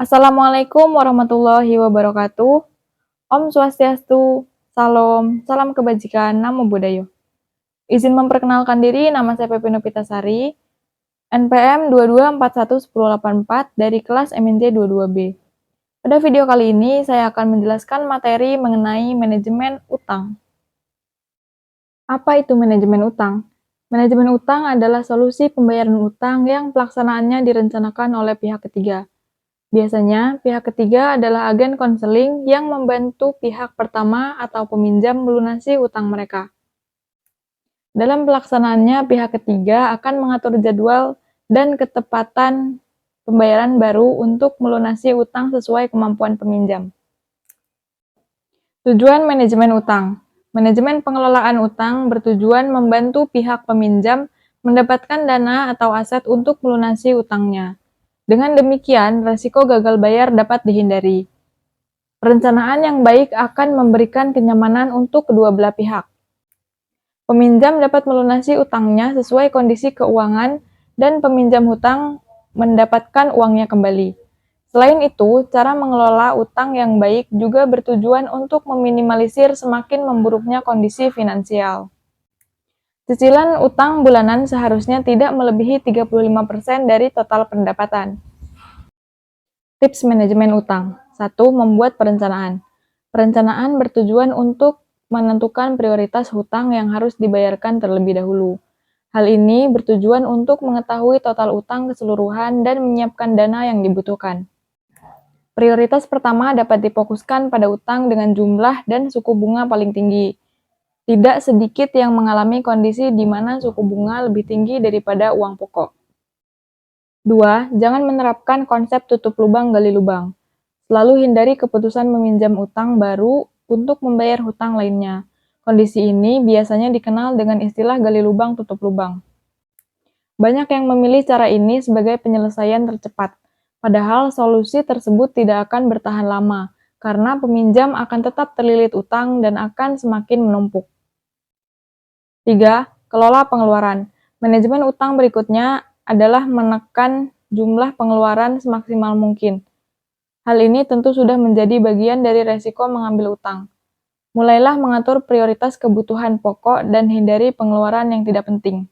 Assalamualaikum warahmatullahi wabarakatuh. Om Swastiastu, salam kebajikan, namo buddhayo. Izin memperkenalkan diri, nama saya Pepi Novitasari, NPM 22411084 dari kelas MNJ 22B. Pada video kali ini, saya akan menjelaskan materi mengenai manajemen utang. Apa itu manajemen utang? Manajemen utang adalah solusi pembayaran utang yang pelaksanaannya direncanakan oleh pihak ketiga. Biasanya, pihak ketiga adalah agen konseling yang membantu pihak pertama atau peminjam melunasi utang mereka. Dalam pelaksanaannya, pihak ketiga akan mengatur jadwal dan ketepatan pembayaran baru untuk melunasi utang sesuai kemampuan peminjam. Tujuan manajemen utang. Manajemen pengelolaan utang bertujuan membantu pihak peminjam mendapatkan dana atau aset untuk melunasi utangnya. Dengan demikian, risiko gagal bayar dapat dihindari. Perencanaan yang baik akan memberikan kenyamanan untuk kedua belah pihak. Peminjam dapat melunasi utangnya sesuai kondisi keuangan dan peminjam hutang mendapatkan uangnya kembali. Selain itu, cara mengelola utang yang baik juga bertujuan untuk meminimalisir semakin memburuknya kondisi finansial. Cicilan utang bulanan seharusnya tidak melebihi 35% dari total pendapatan. Tips manajemen utang. 1. Membuat perencanaan. Perencanaan bertujuan untuk menentukan prioritas hutang yang harus dibayarkan terlebih dahulu. Hal ini bertujuan untuk mengetahui total utang keseluruhan dan menyiapkan dana yang dibutuhkan. Prioritas pertama dapat difokuskan pada utang dengan jumlah dan suku bunga paling tinggi. Tidak sedikit yang mengalami kondisi di mana suku bunga lebih tinggi daripada uang pokok. 2. Jangan menerapkan konsep tutup lubang gali lubang. Selalu hindari keputusan meminjam utang baru untuk membayar hutang lainnya. Kondisi ini biasanya dikenal dengan istilah gali lubang tutup lubang. Banyak yang memilih cara ini sebagai penyelesaian tercepat, padahal solusi tersebut tidak akan bertahan lama, karena peminjam akan tetap terlilit utang dan akan semakin menumpuk. 3. Kelola pengeluaran. Manajemen utang berikutnya adalah menekan jumlah pengeluaran semaksimal mungkin. Hal ini tentu sudah menjadi bagian dari resiko mengambil utang. Mulailah mengatur prioritas kebutuhan pokok dan hindari pengeluaran yang tidak penting.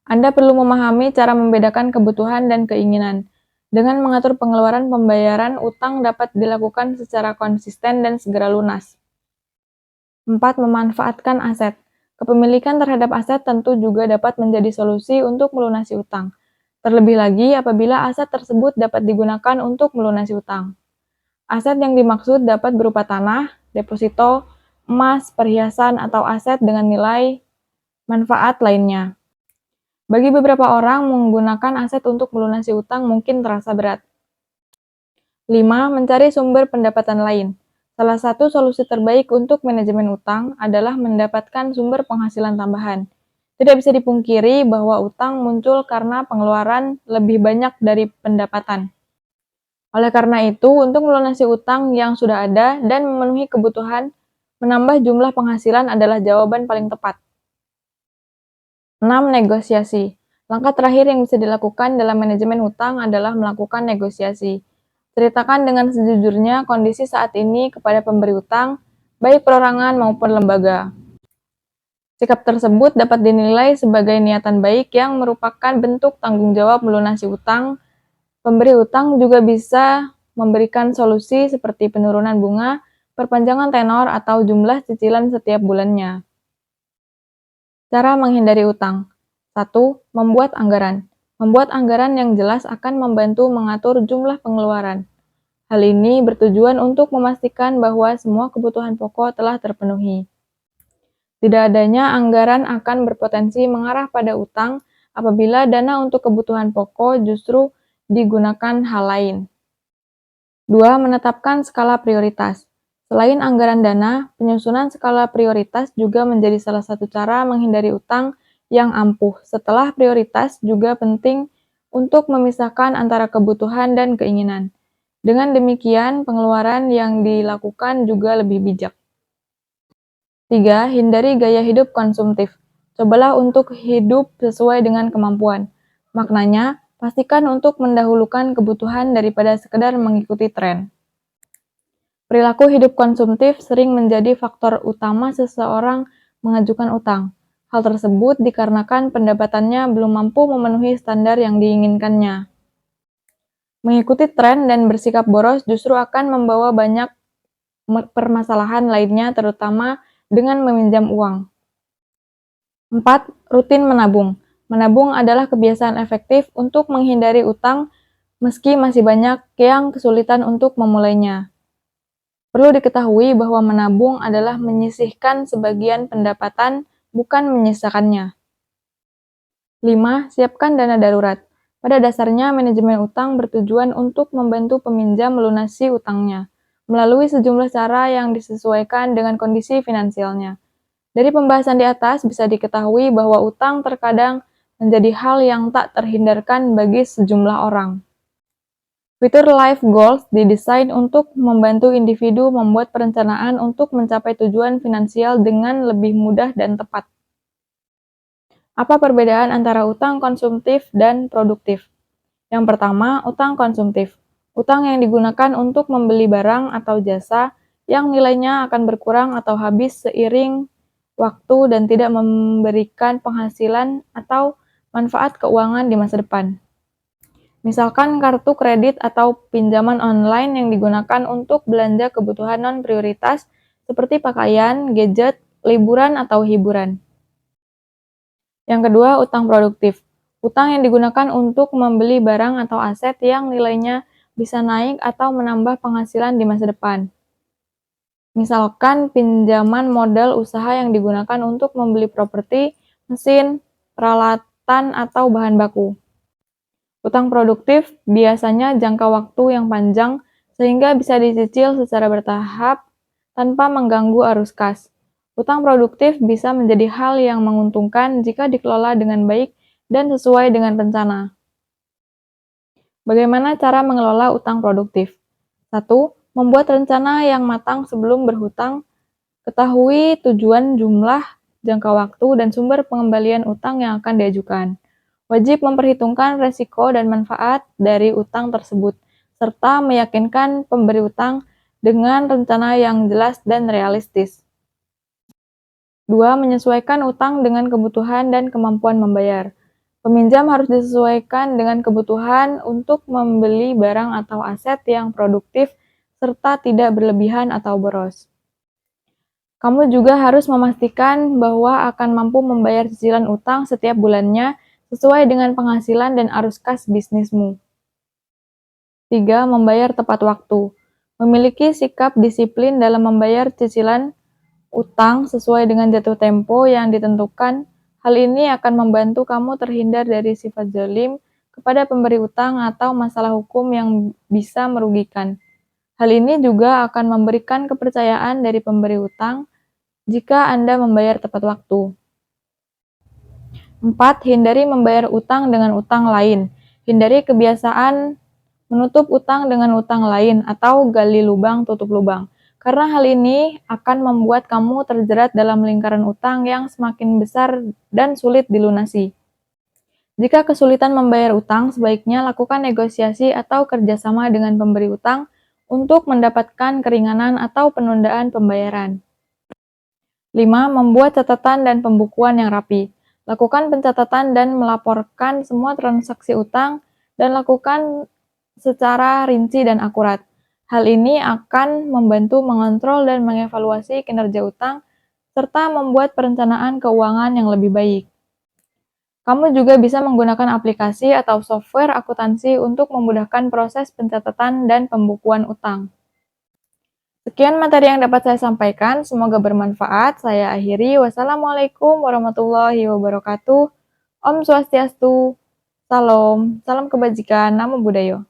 Anda perlu memahami cara membedakan kebutuhan dan keinginan. Dengan mengatur pengeluaran, pembayaran utang dapat dilakukan secara konsisten dan segera lunas. 4. Memanfaatkan aset. Kepemilikan terhadap aset tentu juga dapat menjadi solusi untuk melunasi utang. Terlebih lagi apabila aset tersebut dapat digunakan untuk melunasi utang. Aset yang dimaksud dapat berupa tanah, deposito, emas, perhiasan, atau aset dengan nilai manfaat lainnya. Bagi beberapa orang, menggunakan aset untuk melunasi utang mungkin terasa berat. 5. Mencari sumber pendapatan lain. Salah satu solusi terbaik untuk manajemen utang adalah mendapatkan sumber penghasilan tambahan. Tidak bisa dipungkiri bahwa utang muncul karena pengeluaran lebih banyak dari pendapatan. Oleh karena itu, untuk melunasi utang yang sudah ada dan memenuhi kebutuhan, menambah jumlah penghasilan adalah jawaban paling tepat. 6. Negosiasi. Langkah terakhir yang bisa dilakukan dalam manajemen hutang adalah melakukan negosiasi. Ceritakan dengan sejujurnya kondisi saat ini kepada pemberi utang, baik perorangan maupun lembaga. Sikap tersebut dapat dinilai sebagai niatan baik yang merupakan bentuk tanggung jawab melunasi utang. Pemberi utang juga bisa memberikan solusi seperti penurunan bunga, perpanjangan tenor, atau jumlah cicilan setiap bulannya. Cara menghindari utang. 1. Membuat anggaran. Membuat anggaran yang jelas akan membantu mengatur jumlah pengeluaran. Hal ini bertujuan untuk memastikan bahwa semua kebutuhan pokok telah terpenuhi. Tidak adanya anggaran akan berpotensi mengarah pada utang apabila dana untuk kebutuhan pokok justru digunakan hal lain. 2. Menetapkan skala prioritas. Selain anggaran dana, penyusunan skala prioritas juga menjadi salah satu cara menghindari utang yang ampuh. Setelah prioritas juga penting untuk memisahkan antara kebutuhan dan keinginan. Dengan demikian, pengeluaran yang dilakukan juga lebih bijak. 3. Hindari gaya hidup konsumtif. Cobalah untuk hidup sesuai dengan kemampuan. Maknanya, Pastikan untuk mendahulukan kebutuhan daripada sekedar mengikuti tren. Perilaku hidup konsumtif sering menjadi faktor utama seseorang mengajukan utang. Hal tersebut dikarenakan pendapatannya belum mampu memenuhi standar yang diinginkannya. Mengikuti tren dan bersikap boros justru akan membawa banyak permasalahan lainnya, terutama dengan meminjam uang. 4. Rutin menabung. Menabung adalah kebiasaan efektif untuk menghindari utang meski masih banyak yang kesulitan untuk memulainya. Perlu diketahui bahwa menabung adalah menyisihkan sebagian pendapatan, bukan menyisakannya. 5. Siapkan dana darurat. Pada dasarnya, manajemen utang bertujuan untuk membantu peminjam melunasi utangnya, melalui sejumlah cara yang disesuaikan dengan kondisi finansialnya. Dari pembahasan di atas bisa diketahui bahwa utang terkadang menjadi hal yang tak terhindarkan bagi sejumlah orang. Fitur Life Goals didesain untuk membantu individu membuat perencanaan untuk mencapai tujuan finansial dengan lebih mudah dan tepat. Apa perbedaan antara utang konsumtif dan produktif? Yang pertama, utang konsumtif. Utang yang digunakan untuk membeli barang atau jasa yang nilainya akan berkurang atau habis seiring waktu dan tidak memberikan penghasilan atau manfaat keuangan di masa depan. Misalkan kartu kredit atau pinjaman online yang digunakan untuk belanja kebutuhan non-prioritas seperti pakaian, gadget, liburan, atau hiburan. Yang kedua, utang produktif. Utang yang digunakan untuk membeli barang atau aset yang nilainya bisa naik atau menambah penghasilan di masa depan. Misalkan pinjaman modal usaha yang digunakan untuk membeli properti, mesin, peralatan, atau bahan baku. Utang produktif biasanya jangka waktu yang panjang sehingga bisa dicicil secara bertahap tanpa mengganggu arus kas. Utang produktif bisa menjadi hal yang menguntungkan jika dikelola dengan baik dan sesuai dengan rencana. Bagaimana cara mengelola utang produktif? 1. Membuat rencana yang matang sebelum berhutang. Ketahui tujuan, jumlah, jangka waktu, dan sumber pengembalian utang yang akan diajukan. Wajib memperhitungkan resiko dan manfaat dari utang tersebut, serta meyakinkan pemberi utang dengan rencana yang jelas dan realistis. 2. Menyesuaikan utang dengan kebutuhan dan kemampuan membayar. Peminjam harus disesuaikan dengan kebutuhan untuk membeli barang atau aset yang produktif serta tidak berlebihan atau boros. Kamu juga harus memastikan bahwa akan mampu membayar cicilan utang setiap bulannya sesuai dengan penghasilan dan arus kas bisnismu. 3. Membayar tepat waktu. Memiliki sikap disiplin dalam membayar cicilan utang sesuai dengan jatuh tempo yang ditentukan. Hal ini akan membantu kamu terhindar dari sifat zalim kepada pemberi utang atau masalah hukum yang bisa merugikan. Hal ini juga akan memberikan kepercayaan dari pemberi utang jika Anda membayar tepat waktu. 4. Hindari membayar utang dengan utang lain. Hindari kebiasaan menutup utang dengan utang lain atau gali lubang tutup lubang. Karena hal ini akan membuat kamu terjerat dalam lingkaran utang yang semakin besar dan sulit dilunasi. Jika kesulitan membayar utang, sebaiknya lakukan negosiasi atau kerjasama dengan pemberi utang untuk mendapatkan keringanan atau penundaan pembayaran. 5. Membuat catatan dan pembukuan yang rapi. Lakukan pencatatan dan melaporkan semua transaksi utang dan lakukan secara rinci dan akurat. Hal ini akan membantu mengontrol dan mengevaluasi kinerja utang, serta membuat perencanaan keuangan yang lebih baik. Kamu juga bisa menggunakan aplikasi atau software akuntansi untuk memudahkan proses pencatatan dan pembukuan utang. Sekian materi yang dapat saya sampaikan, semoga bermanfaat. Saya akhiri. Wassalamualaikum warahmatullahi wabarakatuh. Om Swastiastu, Salam, salam kebajikan, Namo Buddhaya.